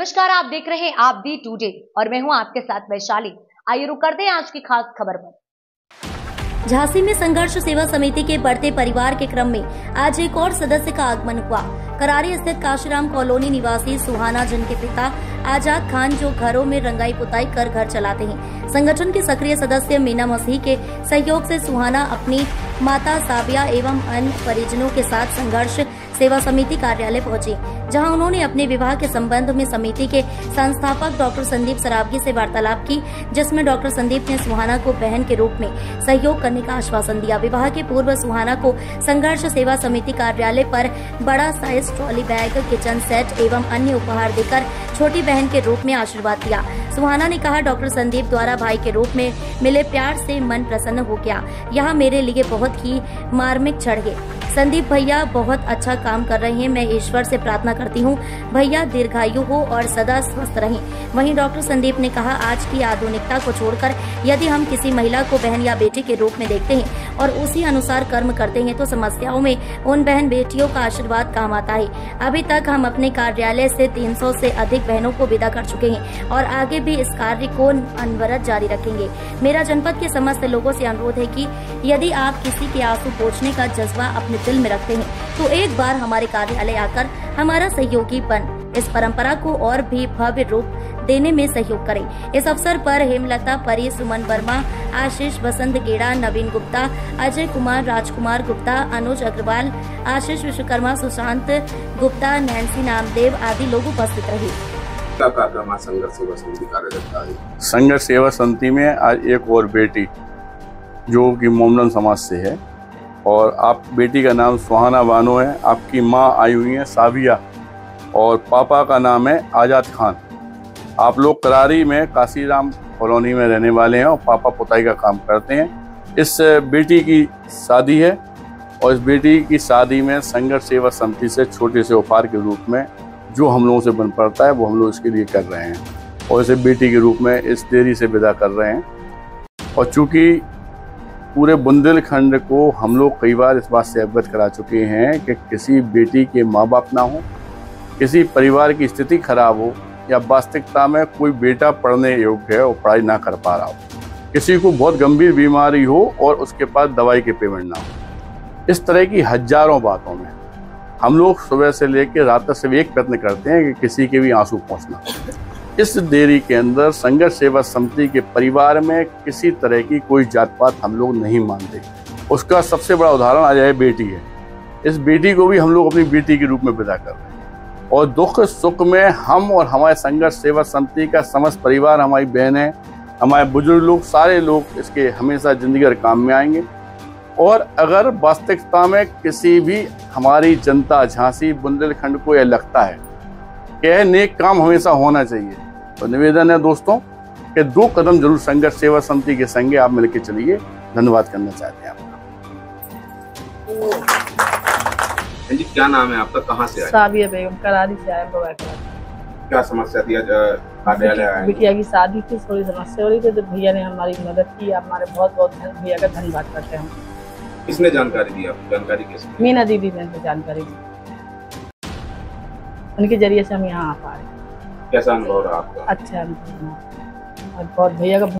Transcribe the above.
नमस्कार, आप देख रहे हैं आप दी टुडे और मैं हूं आपके साथ वैशाली। आइए रुक करते हैं आज की खास खबर पर। झांसी में संघर्ष सेवा समिति के बढ़ते परिवार के क्रम में आज एक और सदस्य का आगमन हुआ। करारी स्थित काशीराम कॉलोनी निवासी सुहाना, जिनके पिता आजाद खान जो घरों में रंगाई पुताई कर घर चलाते हैं। संगठन के सक्रिय सदस्य मीना मसीह के सहयोग से सुहाना अपनी माता साबिया एवं अन्य परिजनों के साथ संघर्ष सेवा समिति कार्यालय पहुंची, जहां उन्होंने अपने विवाह के संबंध में समिति के संस्थापक डॉक्टर संदीप सरावगी से वार्तालाप की, जिसमें डॉक्टर संदीप ने सुहाना को बहन के रूप में सहयोग करने का आश्वासन दिया। विवाह के पूर्व सुहाना को संघर्ष सेवा समिति कार्यालय पर बड़ा size trolley bag, kitchen set एवं अन्य उपहार देकर छोटी बहन के रूप में आशीर्वाद दिया। सुहाना ने कहा, डॉक्टर संदीप द्वारा भाई के रूप में मिले प्यार से मन प्रसन्न हो गया। यहाँ मेरे लिए बहुत ही मार्मिक क्षण है। संदीप भैया बहुत अच्छा काम कर रहे हैं। मैं ईश्वर से प्रार्थना करती हूँ भैया दीर्घायु हो और सदा स्वस्थ रहें। वहीं डॉक्टर संदीप ने कहा, आज की आधुनिकता को छोड़कर यदि हम किसी महिला को बहन या बेटी के रूप में देखते हैं और उसी अनुसार कर्म करते हैं तो समस्याओं में उन बहन बेटियों का आशीर्वाद काम आता है। अभी तक हम अपने कार्यालय से 300 से अधिक बहनों को विदा कर चुके हैं और आगे भी इस कार्य को अनवरत जारी रखेंगे। मेरा जनपद के समस्त लोगों से अनुरोध है कि यदि आप किसी के आंसू पोंछने का जज्बा अपने दिल में रखते हैं तो एक बार हमारे कार्यालय आकर हमारा सहयोगी बन इस परंपरा को और भी भव्य रूप देने में सहयोग करें। इस अवसर पर हेमलता परी, सुमन वर्मा, आशीष बसंत गेड़ा, नवीन गुप्ता, अजय कुमार, राजकुमार गुप्ता, अनुज अग्रवाल, आशीष विश्वकर्मा, सुशांत गुप्ता, नैन्सी नामदेव आदि लोग उपस्थित रहे। संघर्ष सेवा समिति में आज एक और बेटी जो कि मोमडन समाज से है और आप बेटी का नाम सुहाना बानो है। आपकी माँ आई हुई है साबिया और पापा का नाम है आजाद खान। आप लोग करारी में काशीराम कॉलोनी में रहने वाले हैं और पापा पुताई का काम करते हैं। इस बेटी की शादी है और इस बेटी की शादी में संघर्ष सेवा समिति से छोटे से उपहार के रूप में जो हम लोगों से बन पड़ता है वो हम लोग इसके लिए कर रहे हैं और इसे बेटी के रूप में इस देरी से विदा कर रहे हैं। और चूँकि पूरे बुंदेलखंड को हम लोग कई बार इस बात से अवगत करा चुके हैं कि किसी बेटी के माँ बाप ना हो, किसी परिवार की स्थिति खराब हो या वास्तविकता में कोई बेटा पढ़ने योग्य है और पढ़ाई ना कर पा रहा हो, किसी को बहुत गंभीर बीमारी हो और उसके पास दवाई के पेमेंट ना हो, इस तरह की हजारों बातों में हम लोग सुबह से लेकर रात तक सिर्फ एक प्रयत्न करते हैं कि किसी के भी आंसू पहुँचना। इस देरी के अंदर संघर्ष सेवा समिति के परिवार में किसी तरह की कोई जात पात हम लोग नहीं मानते। उसका सबसे बड़ा उदाहरण आज है बेटी है। इस बेटी को भी हम लोग अपनी बेटी के रूप में विदा कर रहे हैं और दुख सुख में हम और हमारे संघर्ष सेवा समिति का समस्त परिवार, हमारी बहनें, हमारे बुजुर्ग लोग, सारे लोग इसके हमेशा जिंदगी और काम में आएंगे। और अगर वास्तविकता में किसी भी हमारी जनता झांसी बुंदेलखंड को यह लगता है कि नेक काम हमेशा होना चाहिए तो निवेदन है दोस्तों कि 2 कदम जरूर संघर्ष सेवा समिति के संगे आप मिलकर चलिए। धन्यवाद करना चाहते हैं आपका। जी क्या नाम है आपका, कहाँ से आए? साबिया बेगम, करारी से आए। क्या समस्या थी? कार्यालय आए? बिटिया की शादी की थोड़ी समस्या हो रही थी तो भैया ने हमारी मदद की। हमारे बहुत बहुत भैया का धन्यवाद करते हैं हम। किसने जानकारी दी आपको? जानकारी किसने? मीना दीदी ने जानकारी दी, उनके जरिए से हम यहाँ आ पा रहे हैं। कैसा अनुभव रहा आपका? अच्छा अनुभव, और बहुत भैया का